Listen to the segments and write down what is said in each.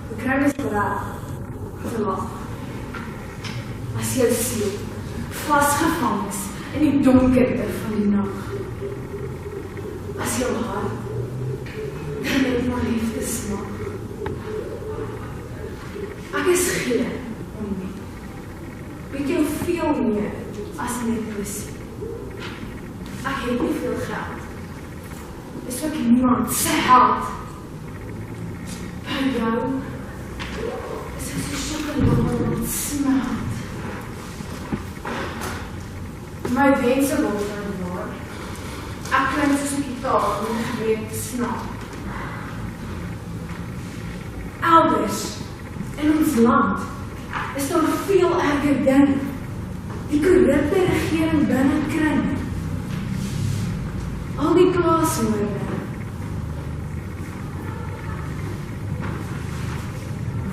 We kry mens reg te lag. As jou siel vasgevang is in die donkerte van die nag. As jou hart net na liefde smag. Ek is geen om nie. Weet jou veel meer as net plezier. Ek het nie veel geld. Is ook niemand se held. By jou is ek so sjokolade wat smelt. My wense word waar. Ek klink soos 'n gitaar met 'n gebreekte snaar. Elders in ons land is daar veel erger dinge. Die korrupte regering binnekring. Al die plaasmoorde.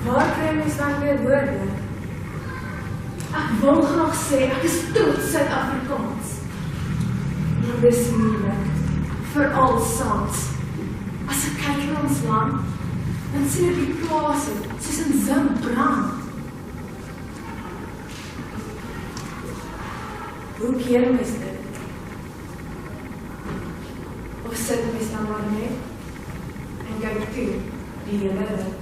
Waar kry mens dan weer woorde? Ek wil graag sê, ek is trots Suid-Afrikaans. Maar dis moeilik, veral saans. As ek kyk na ons land, dan sien ek die plase soos in zin brand. Hoe keer mens dit? Of sit mens dan maar net en kyk toe die hele rit?